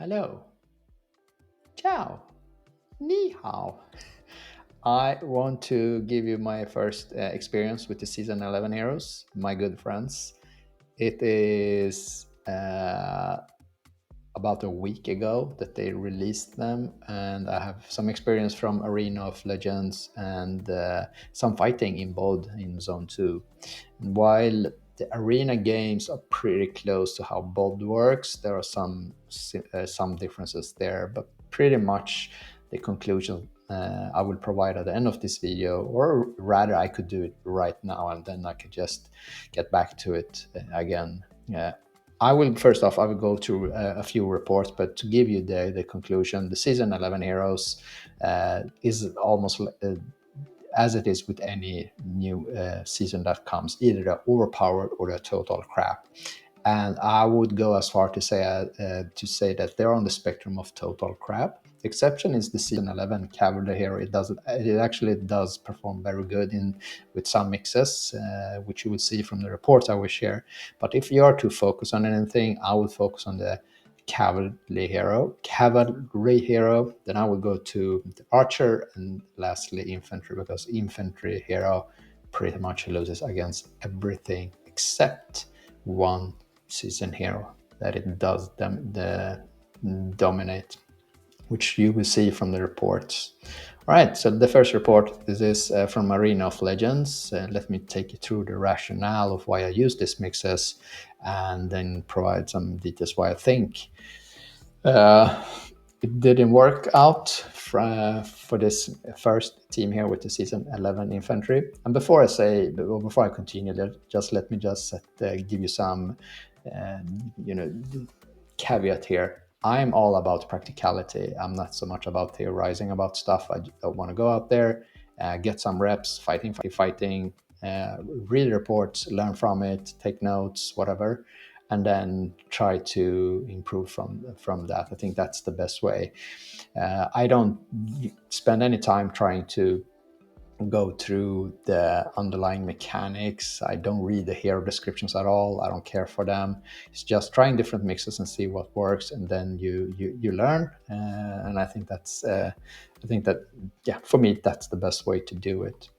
Hello. Ciao. Ni hao. I want to give you my first experience with the Season 11 Heroes, my good friends. It is about a week ago that they released them, and I have some experience from Arena of Legends and some fighting in both in Zone 2. And while the arena games are pretty close to how BOD works, there are some differences there, but pretty much the conclusion I will provide at the end of this video, or rather I could do it right now and then I could just get back to it again. I will first off, I will go through a few reports, but to give you the conclusion, the Season 11 Heroes is almost as it is with any new season that comes, either they're overpowered or they're total crap. And I would go as far to say that they're on the spectrum of total crap. The exception is the Season 11 Cavalry Hero. It actually does perform very good in with some mixes, which you will see from the reports I will share. But if you are to focus on anything, I would focus on the cavalry hero. Then I will go to the archer and lastly infantry, because infantry hero pretty much loses against everything except one season hero that it does dominate, which you will see from the reports. All right, so the first report, this is from Arena of Legends. Let me take you through the rationale of why I use these mixes and then provide some details why I think uh, it didn't work out for this first team here with the Season 11 infantry. And before I continue, let me give you some, you know, caveat here. I'm all about practicality. I'm not so much about theorizing about stuff. I want to go out there, get some reps, fighting, read reports, learn from it, take notes, whatever, and then try to improve from that. I think that's the best way. I don't spend any time trying to go through the underlying mechanics. I don't read the hero descriptions at all. I don't care for them. It's just trying different mixes and see what works, and then you learn. And I think that yeah, for me that's the best way to do it.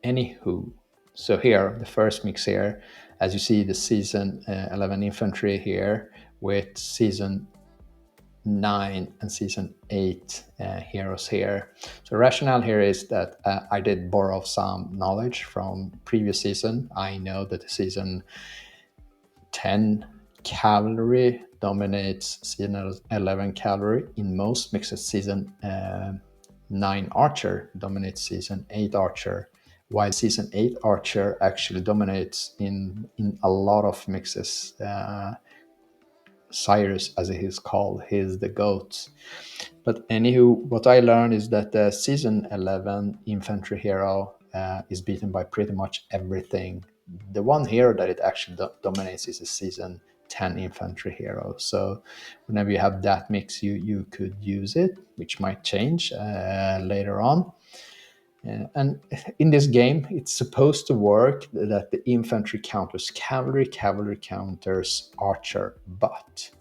Anywho, so here the first mix here, as you see, the Season 11 infantry here with Season 9 and Season 8 heroes here. So rationale here is that I did borrow some knowledge from previous season. I know that the Season 10 cavalry dominates Season 11 cavalry in most mixes. Season 9 archer dominates Season 8 archer, while Season 8 archer actually dominates in a lot of mixes. Cyrus, as he is called, he is the goat. But anywho, what I learned is that the Season 11 infantry hero is beaten by pretty much everything. The one hero that it actually dominates is a Season 10 infantry hero. So whenever you have that mix, you could use it, which might change later on. And in this game, it's supposed to work that the infantry counters cavalry, cavalry counters archer, but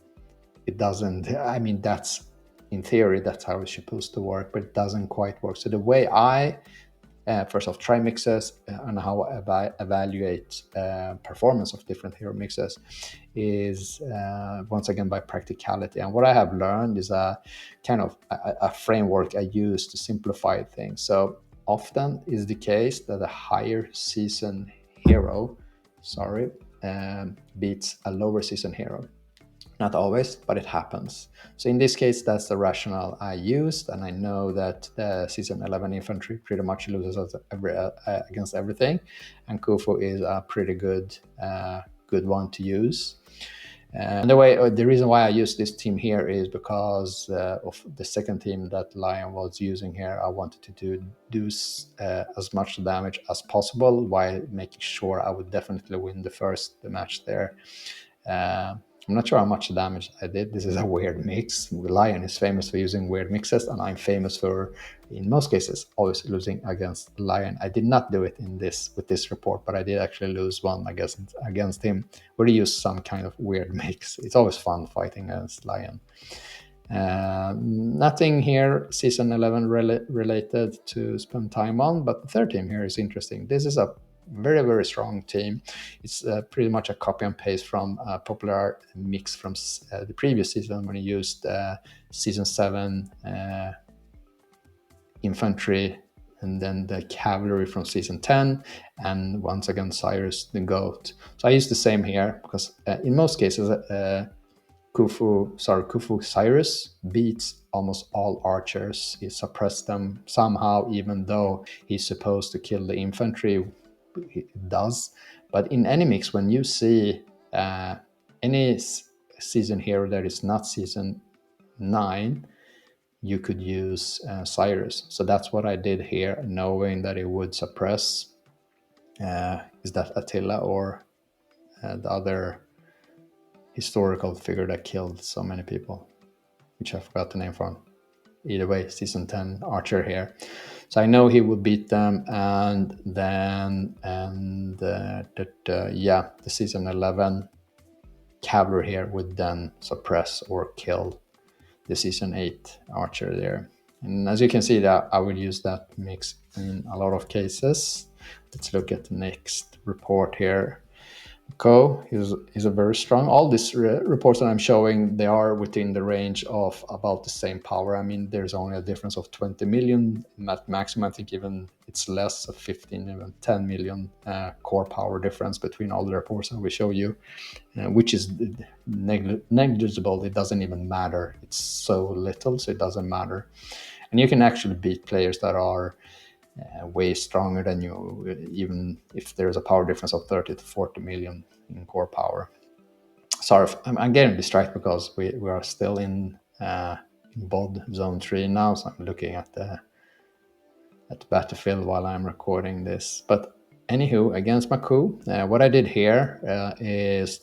it doesn't. I mean, that's in theory, that's how it's supposed to work, but it doesn't quite work. So the way I first off try mixes and how I evaluate performance of different hero mixes is once again by practicality. And what I have learned is a kind of a framework I use to simplify things. So often is the case that a higher season hero, beats a lower season hero. Not always, but it happens. So in this case, that's the rationale I used, and I know that the Season 11 infantry pretty much loses against everything, and Khufu is a pretty good one to use. And the reason why I use this team here is because of the second team that Lion was using here. I wanted to do as much damage as possible while making sure I would definitely win the match there. I'm not sure how much damage I did. This is a weird mix. Lion is famous for using weird mixes, and I'm famous for, in most cases, always losing against Lion. I did not do it in this with this report, but I did actually lose one against him, where he used some kind of weird mix. It's always fun fighting against Lion. Nothing here season 11 related to spend time on, but the third team here is interesting. This is a very, very strong team. It's pretty much a copy and paste from a popular mix from the previous season when you used season 7 infantry and then the cavalry from season 10, and once again Cyrus the goat. So I use the same here because in most cases Khufu Cyrus beats almost all archers. He suppressed them somehow, even though he's supposed to kill the infantry. He does. But in any mix, when you see any season hero that is not season 9, you could use Cyrus. So that's what I did here, knowing that it would suppress. Is that Attila or the other historical figure that killed so many people, which I forgot the name from? Either way, season 10 archer here. So I know he would beat them, and then the season 11 cavalry here would then suppress or kill the season 8 archer there. And as you can see, that I will use that mix in a lot of cases. Let's look at the next report here. Co is a very strong. All these reports that I'm showing, they are within the range of about the same power. I mean, there's only a difference of 20 million at maximum. I think even it's less of 15, even 10 million core power difference between all the reports that we show you, which is negligible. It doesn't even matter. It's so little, so it doesn't matter. And you can actually beat players that are way stronger than you, even if there's a power difference of 30 to 40 million in core power. Sorry, I'm getting distracted because we are still in BOD Zone 3 now, so I'm looking at the battlefield while I'm recording this. But anywho, against Maku, what I did here is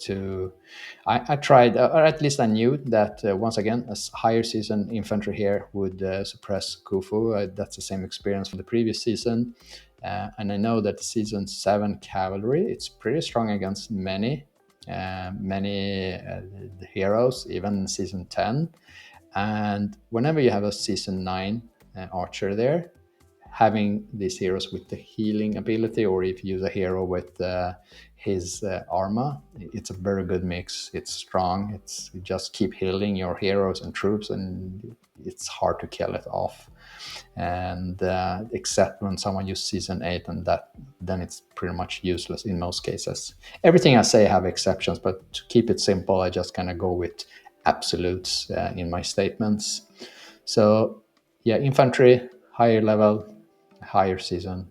I tried, or at least I knew that once again, a higher season infantry here would suppress Khufu. That's the same experience from the previous season. And I know that season 7 cavalry, it's pretty strong against many heroes, even season 10. And whenever you have a season 9 archer there, having these heroes with the healing ability, or if you use a hero with his armor, it's a very good mix. It's strong. You just keep healing your heroes and troops, and it's hard to kill it off. And except when someone uses season 8, and then it's pretty much useless in most cases. Everything I say have exceptions, but to keep it simple, I just kind of go with absolutes in my statements. So yeah, infantry, higher level, higher season,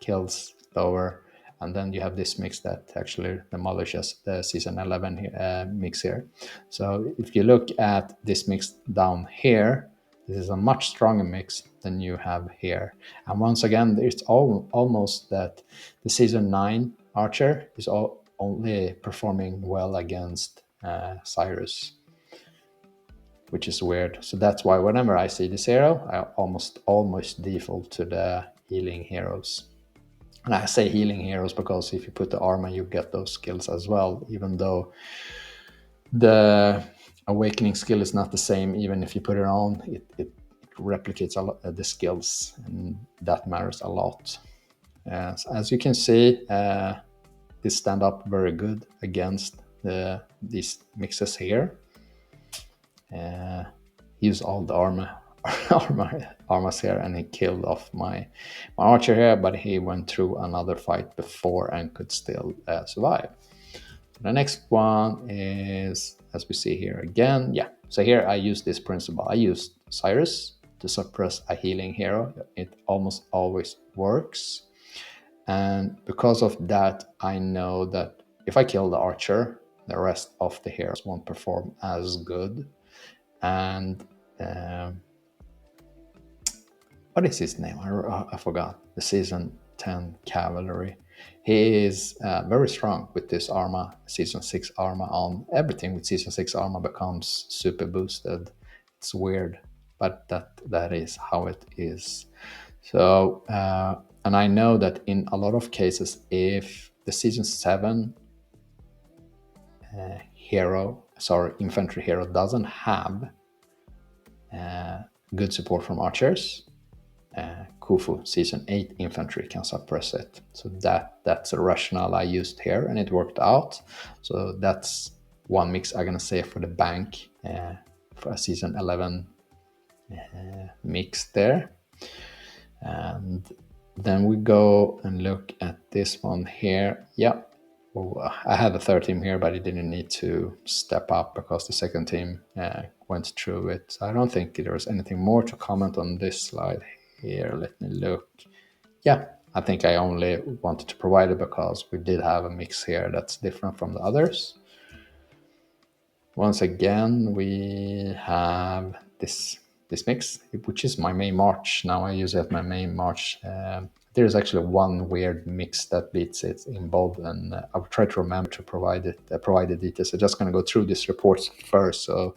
kills lower, and then you have this mix that actually demolishes the season 11 mix here. So if you look at this mix down here, this is a much stronger mix than you have here. And once again, it's almost that the season 9 archer is only performing well against Cyrus, which is weird. So that's why whenever I see this hero, I almost default to the healing heroes. And I say healing heroes because if you put the armor, you get those skills as well, even though the awakening skill is not the same. Even if you put it on, it replicates a lot the skills, and that matters a lot. So as you can see, this stand up very good against these mixes here. Use all the armors here, and he killed off my archer here, but he went through another fight before and could still survive. The next one is, as we see here again, so here I use this principle. I used Cyrus to suppress a healing hero. It almost always works, and because of that, I know that if I kill the archer, the rest of the heroes won't perform as good. And what is his name? I forgot. The season 10 cavalry. He is very strong with this armor, season 6 armor on. Everything with season 6 armor becomes super boosted. It's weird, but that is how it is. So, and I know that in a lot of cases, if the season 7 infantry hero doesn't have good support from archers, Khufu season 8 infantry can suppress it. So that's a rationale I used here, and it worked out. So that's one mix I'm gonna say for the bank for a season 11 mix there. And then we go and look at this one here. Yeah, well, I had a third team here, but it didn't need to step up because the second team went through it. So I don't think there's anything more to comment on this slide here. Let me look. Yeah, I think I only wanted to provide it because we did have a mix here that's different from the others. Once again, we have this mix, which is my main march. Now I use it as my main march. There's actually one weird mix that beats it in bold, and I'll try to remember to provide the details. I'm just going to go through these reports first, so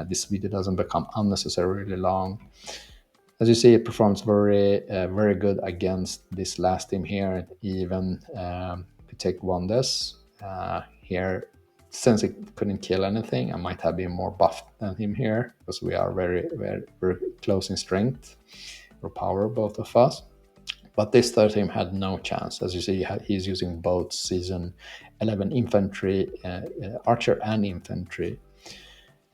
this video doesn't become unnecessarily long. As you see, it performs very good against this last team here. Even if you take Wonders here, since it couldn't kill anything, I might have been more buffed than him here because we are very close in strength or power, both of us. But this third team had no chance. As you see, he's using both season 11 infantry, archer and infantry.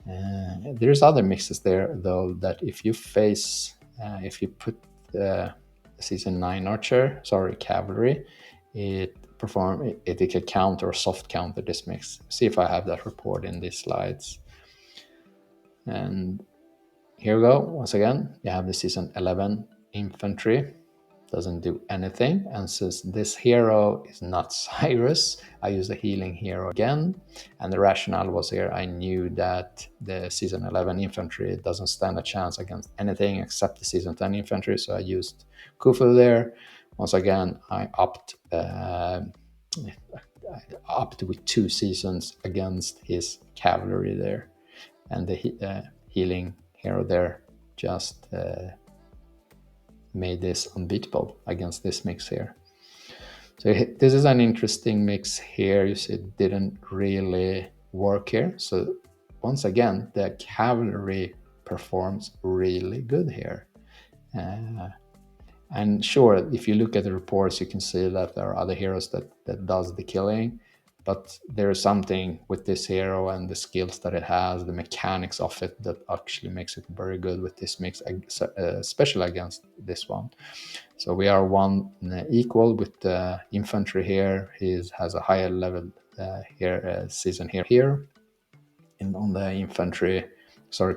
There's other mixes there though that if you face, if you put season 9 archer, cavalry, it can counter or soft counter this mix. See if I have that report in these slides. And here we go. Once again, you have the season 11 infantry. Doesn't do anything. And since this hero is not Cyrus, I use the healing hero again. And the rationale was here, I knew that the season 11 infantry doesn't stand a chance against anything except the season 10 infantry. So I used Khufu there. Once again, I upped with 2 seasons against his cavalry there. And the healing hero there just made this unbeatable against this mix here. So this is an interesting mix here. You see it didn't really work here. So once again, the cavalry performs really good here. And sure, if you look at the reports, you can see that there are other heroes that does the killing. But there is something with this hero and the skills that it has, the mechanics of it, that actually makes it very good with this mix, especially against this one. So we are one equal with the infantry here. He has a higher level season here. And on the infantry,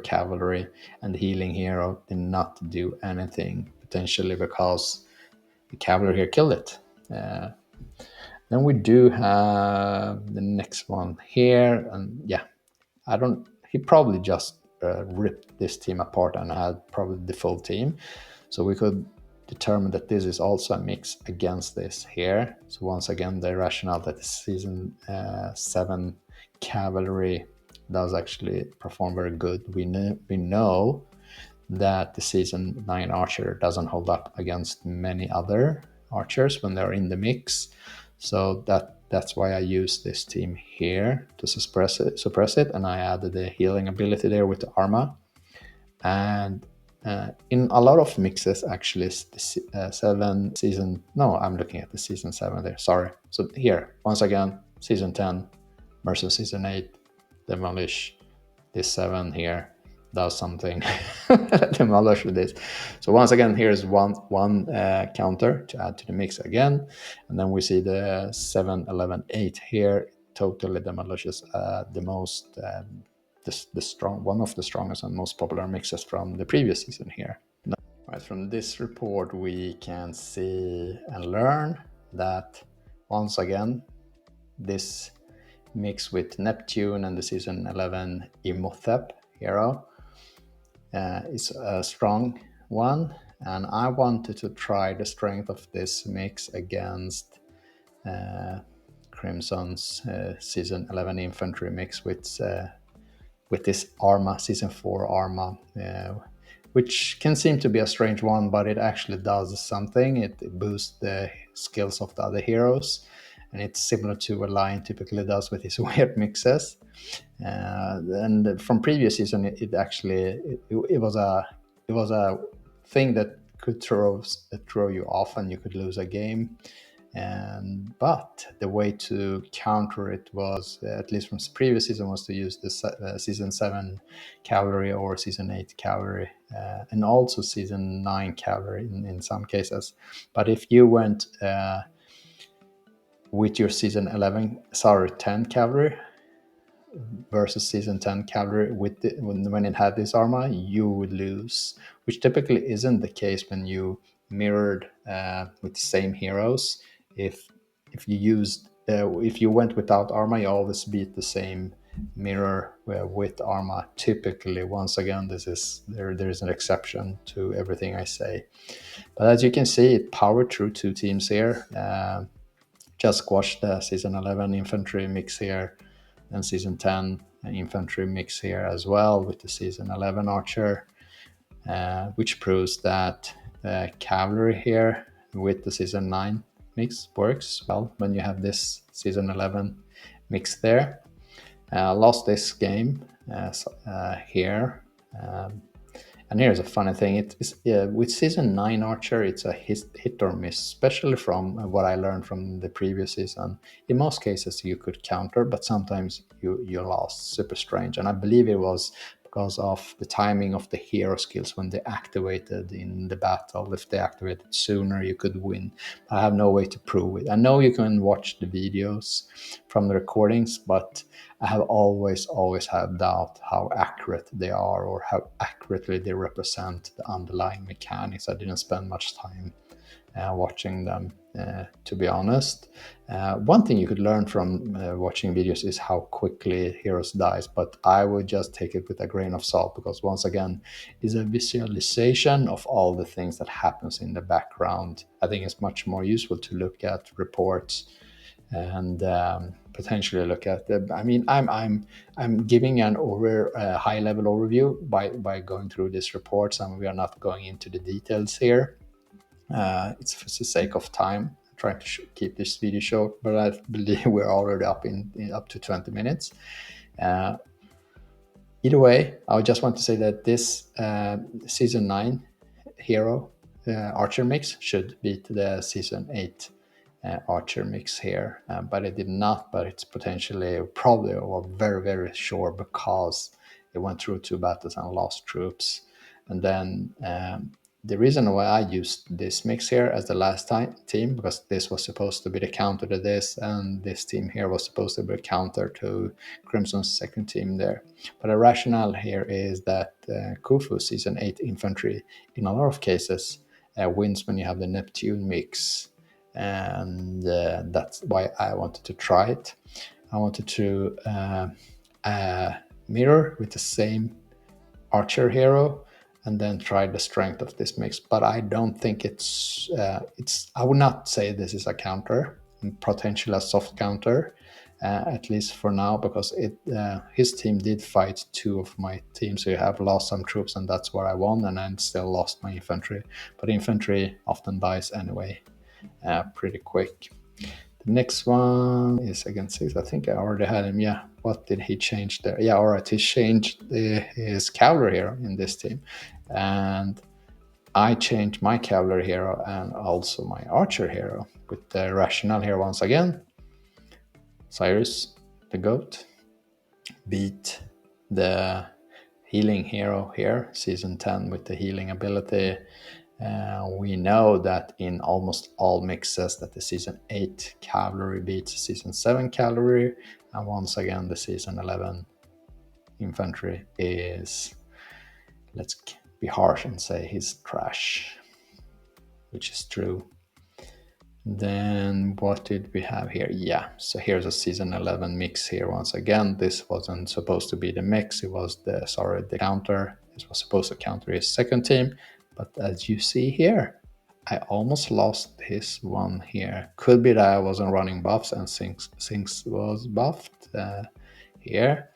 cavalry, and the healing hero did not do anything, potentially because the cavalry here killed it. Then we do have the next one here, and yeah, he probably just ripped this team apart and had probably the full team. So we could determine that this is also a mix against this here. So once again, the rationale that the season 7 cavalry does actually perform very good. We know that the season 9 archer doesn't hold up against many other archers when they're in the mix. So that's why I use this team here to suppress it, and I added the healing ability there with the armor. And in a lot of mixes, actually, I'm looking at the season 7 there, sorry. So here, once again, season 10 versus season 8, demolish this 7 here, does something, demolish this. So once again, here's one counter to add to the mix again, and then we see the 7, 11, 8 here totally demolishes the most one of the strongest and most popular mixes from the previous season here. Right, from this report we can see and learn that once again this mix with Neptune and the season 11 Immortal hero is a strong one, and I wanted to try the strength of this mix against Crimson's Season 11 infantry mix with this Arma, Season 4 Arma, which can seem to be a strange one, but it actually does something. It boosts the skills of the other heroes, and it's similar to what Lion typically does with his weird mixes. And from previous season, it was a thing that could throw you off, and you could lose a game. But the way to counter it was, at least from previous season, was to use the Season 7 cavalry or Season 8 cavalry, and also Season 9 cavalry in some cases. But if you went with your Season 10 cavalry versus Season 10 cavalry when it had this armor, you would lose, which typically isn't the case when you mirrored with the same heroes. If you went without armor, you always beat the same mirror with armor. Typically, once again, there is an exception to everything I say. But as you can see, it powered through two teams here. Just squashed the Season 11 infantry mix here, and Season 10 infantry mix here as well with the Season 11 archer, which proves that the cavalry here with the Season 9 mix works well when you have this Season 11 mix there. Lost this game here. And here's a funny thing. With Season 9 Archer, it's a hit or miss, especially from what I learned from the previous season. In most cases, you could counter, but sometimes you lost. Super strange. And I believe it was because of the timing of the hero skills when they activated in the battle. If they activated sooner, you could win. I have no way to prove it. I know you can watch the videos from the recordings, but I have always had doubt how accurate they are or how accurately they represent the underlying mechanics. I didn't spend much time watching them, to be honest. One thing you could learn from watching videos is how quickly heroes dies, but I would just take it with a grain of salt, because once again, it's a visualization of all the things that happens in the background. I think it's much more useful to look at reports and potentially look at I'm giving an high level overview by going through these reports, and we are not going into the details here. It's for the sake of time. I'm trying to keep this video short, but I believe we're already up to 20 minutes. Either way, I just want to say that this Season 9 hero archer mix should beat the Season 8 archer mix here, but it did not. But it's probably or very, very sure, because it went through two battles and lost troops. And then the reason why I used this mix here as the last team, because this was supposed to be the counter to this, and this team here was supposed to be a counter to Crimson's second team there. But the rationale here is that Khufu Season 8 infantry, in a lot of cases, wins when you have the Neptune mix. And that's why I wanted to try it. I wanted to mirror with the same archer hero and then try the strength of this mix. But I don't think it's I would not say this is a counter, potentially a soft counter, at least for now, because his team did fight two of my teams, so you have lost some troops, and that's where I won, and I still lost my infantry. But infantry often dies anyway, pretty quick. The next one is against 6. I think I already had him. Yeah, what did he change there? Yeah, all right, he changed his cavalry hero in this team, and I changed my cavalry hero and also my archer hero, with the rationale here once again. Cyrus, the goat, beat the healing hero here, Season 10, with the healing ability. We know that in almost all mixes that the Season 8 cavalry beats Season 7 cavalry, and once again the Season 11 infantry is, let's be harsh and say, he's trash, which is true. Then what did we have here? Yeah, so here's a Season 11 mix here once again. This wasn't supposed to be the mix, it was the counter. This was supposed to counter his second team, but as you see here, I almost lost this one here. Could be that I wasn't running buffs and Sinks was buffed here.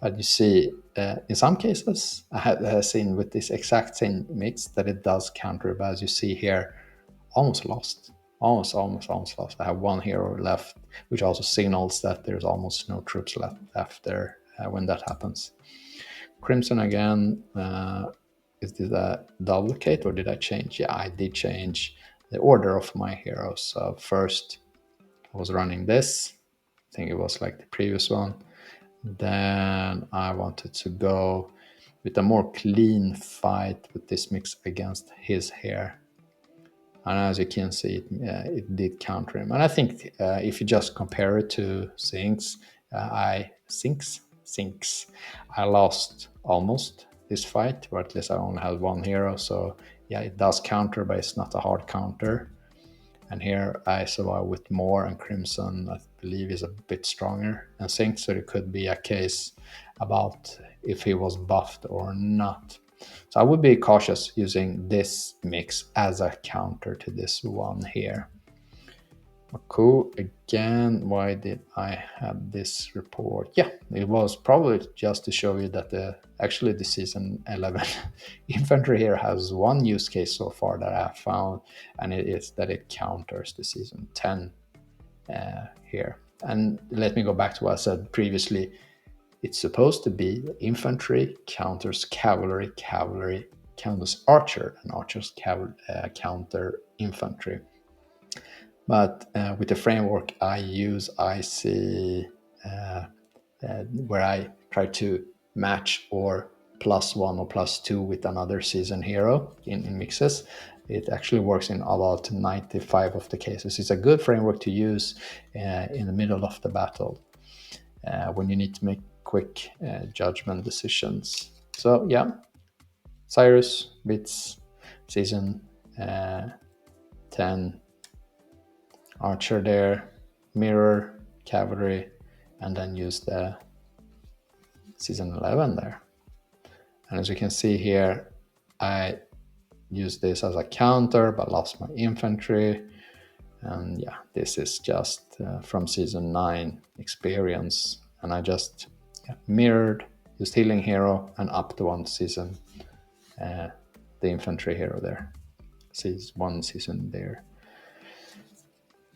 But you see, in some cases, I have seen with this exact same mix that it does counter. But as you see here, almost lost. Almost lost. I have one hero left, which also signals that there's almost no troops left after when that happens. Crimson again. Is this a duplicate or did I change? Yeah, I did change the order of my heroes. So first I was running this. I think it was like the previous one. Then I wanted to go with a more clean fight with this mix against his hair. And as you can see, it did counter him. And I think if you just compare it to Sinks, I lost almost this fight, or at least I only had one hero. So yeah, it does counter, but it's not a hard counter. And here I survive with more, and Crimson, I believe, is a bit stronger than Sinks, so it could be a case about if he was buffed or not. So I would be cautious using this mix as a counter to this one here. Cool. Again, why did I have this report? Yeah, it was probably just to show you that actually the season 11 infantry here has one use case so far that I have found, and it is that it counters the season 10 here. And let me go back to what I said previously. It's supposed to be infantry counters cavalry, cavalry counters archer, and archers counter infantry. But with the framework I use, I see where I try to match or +1 or +2 with another season hero in mixes. It actually works in about 95 of the cases. It's a good framework to use in the middle of the battle when you need to make quick judgment decisions. So yeah, Cyrus beats season 10 archer there, mirror, cavalry, and then use the season 11 there. And as you can see here, I used this as a counter, but lost my infantry. And yeah, this is just from season 9 experience. And I just mirrored, used healing hero, and upped one season the infantry hero there. Sees one season there.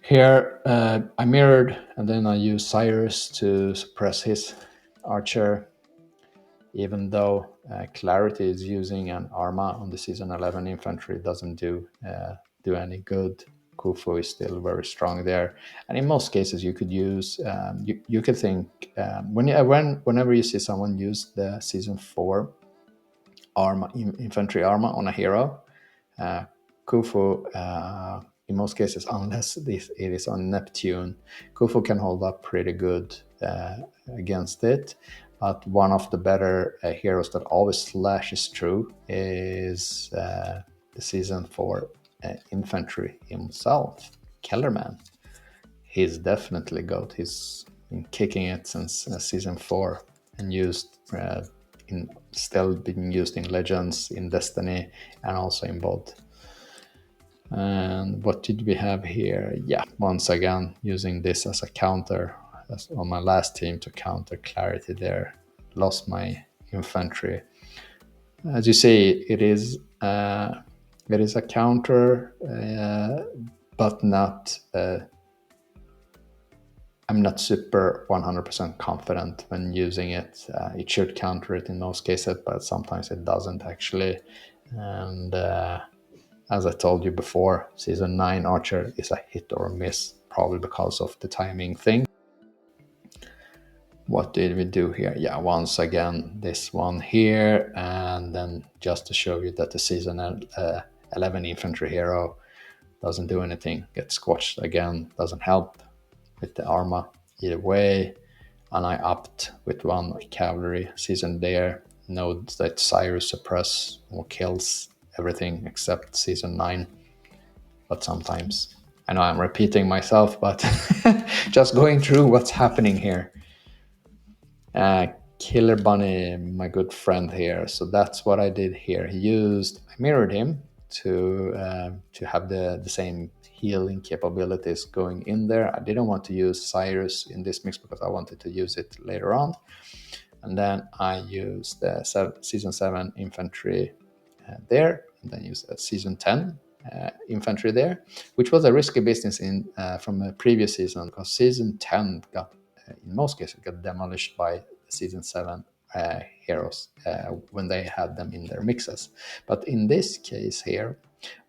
Here I mirrored, and then I used Cyrus to suppress his archer, even though Clarity is using an Arma on the season 11 infantry. It doesn't do any good. Khufu is still very strong there, and in most cases you could use you could think whenever you see someone use the season 4 Arma infantry Arma on a hero, Khufu in most cases, unless it is on Neptune, Khufu can hold up pretty good against it. But one of the better heroes that always slashes through is the season 4 infantry himself, Kellerman. He's definitely GOAT. He's been kicking it since season 4 and still being used in Legends, in Destiny, and also in both. And what did we have here? Yeah, once again, using this as a counter on my last team to counter Clarity there. Lost my infantry. As you see, it is a counter, but not. I'm not super 100% confident when using it. It should counter it in most cases, but sometimes it doesn't actually. And as I told you before, season 9 Archer is a hit or a miss, probably because of the timing thing. What did we do here? Yeah, once again, this one here, and then just to show you that the season 11 infantry hero doesn't do anything, gets squashed again, doesn't help with the Arma either way. And I upped with one cavalry season there. Note that Cyrus suppress or kills everything except season 9. But sometimes, I know I'm repeating myself, but just going through what's happening here. Killer Bunny, my good friend here. So that's what I did here. I mirrored him to have the same healing capabilities going in there. I didn't want to use Cyrus in this mix because I wanted to use it later on. And then I used the season 7 infantry there, and then used a season 10 infantry there, which was a risky business from a previous season, because season 10 got, in most cases, got demolished by season 7 heroes when they had them in their mixes. But in this case here,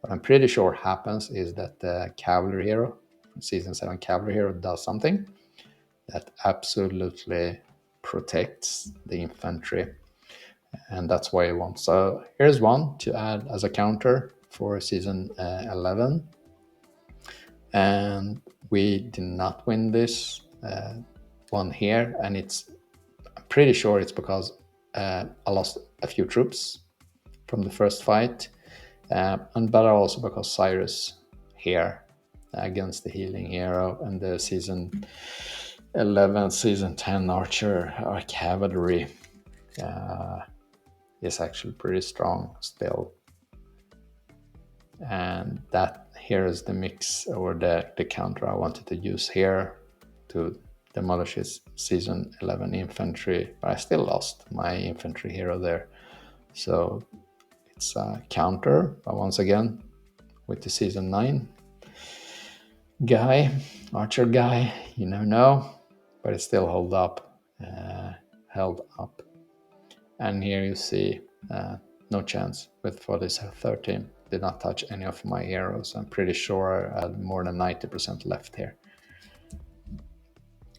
what I'm pretty sure happens is that the cavalry hero, season 7 cavalry hero, does something that absolutely protects the infantry, and that's why I want. So here's one to add as a counter for season 11, and we did not win this one here, and I'm pretty sure it's because I lost a few troops from the first fight, but also because Cyrus here against the healing hero and the season 11, season 10 archer or cavalry is actually pretty strong still. And that here is the mix, or the counter I wanted to use here to demolish his season 11 infantry, but I still lost my infantry hero there. So it's a counter, but once again with the season 9 guy, archer guy, you never know, but it still held up. And here you see no chance for this 13. Did not touch any of my heroes. I'm pretty sure I had more than 90% left here.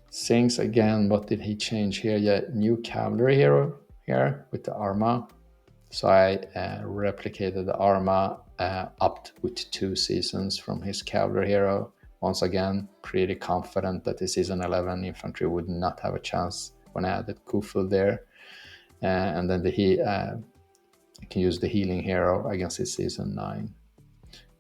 Sings again, what did he change here? Yeah, new cavalry hero here with the Arma. So I replicated the Arma up with 2 seasons from his cavalry hero. Once again, pretty confident that the season 11 infantry would not have a chance when I added Khufu there. And then I can use the healing hero against his season 9.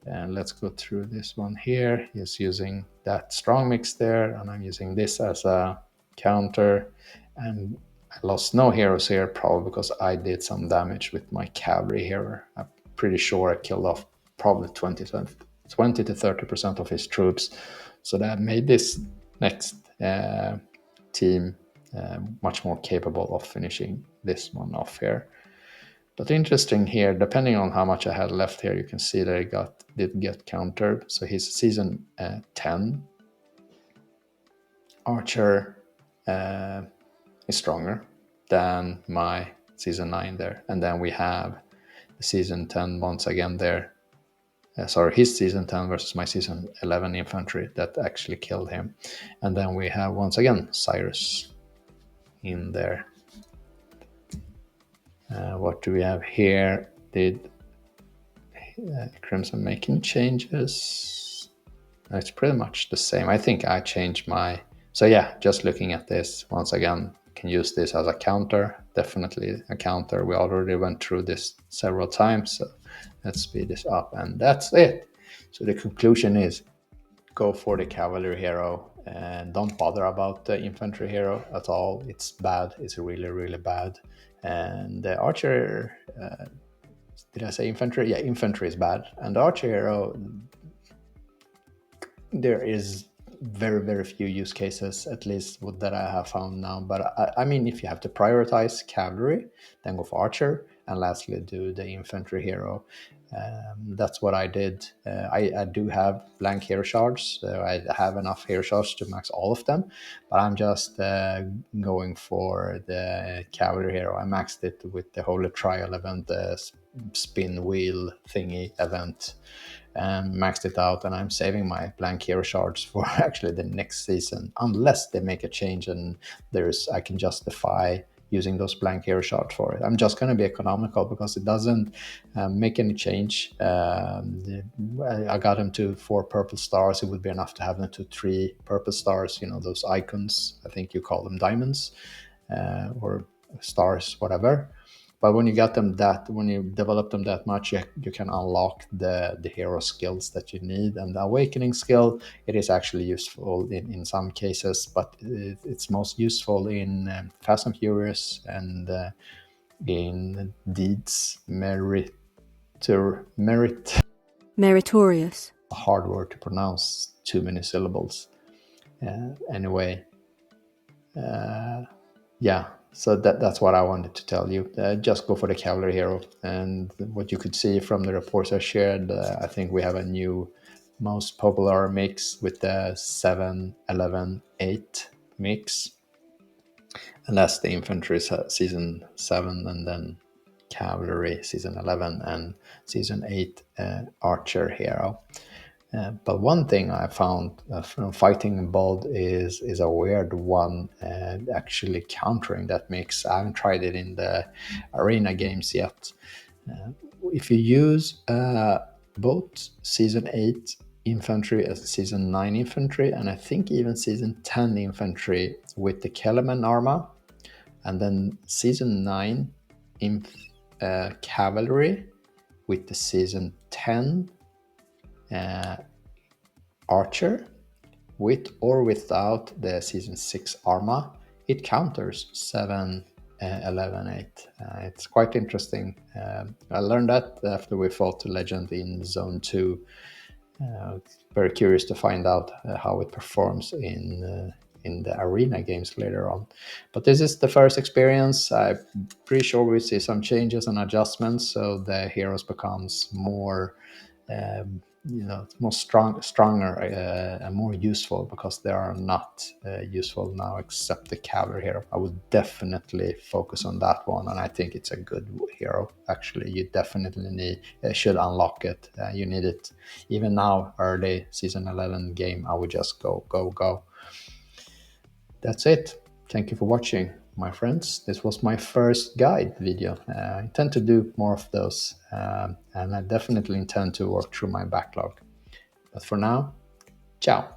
And let's go through this one here. He's using that strong mix there, and I'm using this as a counter. And I lost no heroes here, probably because I did some damage with my cavalry hero. I'm pretty sure I killed off probably 20 to 30% of his troops. So that made this next team much more capable of finishing this one off here. But interesting here, depending on how much I had left here, you can see that it did get countered. So his season 10 archer is stronger than my season 9 there. And then we have the season 10 once again there. His season 10 versus my season 11 infantry that actually killed him. And then we have once again Cyrus in there. What do we have here? Did Crimson make any changes? It's pretty much the same. I think I changed my... So yeah, just looking at this, once again, can use this as a counter. Definitely a counter. We already went through this several times, so let's speed this up, and that's it. So the conclusion is, go for the cavalry hero and don't bother about the infantry hero at all. It's bad. It's really, really bad. And the archer, did I say infantry? Yeah, infantry is bad. And the archer hero, there is very, very few use cases, at least that I have found now. But I mean, if you have to prioritize cavalry, then go for archer. And lastly, do the infantry hero. That's what I did. I do have blank hero shards. So I have enough hero shards to max all of them, but I'm just going for the cavalry hero. I maxed it with the Holy Trial event, the spin wheel thingy event, and maxed it out, and I'm saving my blank hero shards for actually the next season, unless they make a change and I can justify using those blank hero shards for it. I'm just going to be economical because it doesn't make any change. I got them to 4 purple stars. It would be enough to have them to 3 purple stars, those icons. I think you call them diamonds or stars, whatever. But when you develop them that much, you can unlock the hero skills that you need. And the awakening skill, it is actually useful in some cases, but it's most useful in Fast and Furious and in Deeds, Merit to merit. Meritorious. A hard word to pronounce, too many syllables. Anyway, yeah, so that's what I wanted to tell you. Just go for the cavalry hero. And what you could see from the reports I shared, I think we have a new most popular mix with the 7, 11, 8 mix. And that's the infantry season 7, and then cavalry season 11, and season 8 archer hero. But one thing I found from fighting bold is a weird one, actually countering that mix. I haven't tried it in the arena games yet. If you use both season 8 infantry as season 9 infantry, and I think even season 10 infantry with the Kellerman armor, and then season 9 cavalry with the season 10 archer, with or without the season 6 armor, it counters 7, 11, 8. It's quite interesting. I learned that after we fought the legend in zone 2. Very curious to find out how it performs in the arena games later on. But this is the first experience. I'm pretty sure we see some changes and adjustments, so the heroes becomes more more stronger and more useful, because they are not useful now except the cavalry hero. I would definitely focus on that one, and I think it's a good hero. Actually, you definitely should unlock it. You need it even now, early season 11 game. I would just go. That's it. Thank you for watching, my friends. This was my first guide video. I intend to do more of those, and I definitely intend to work through my backlog. But for now, ciao.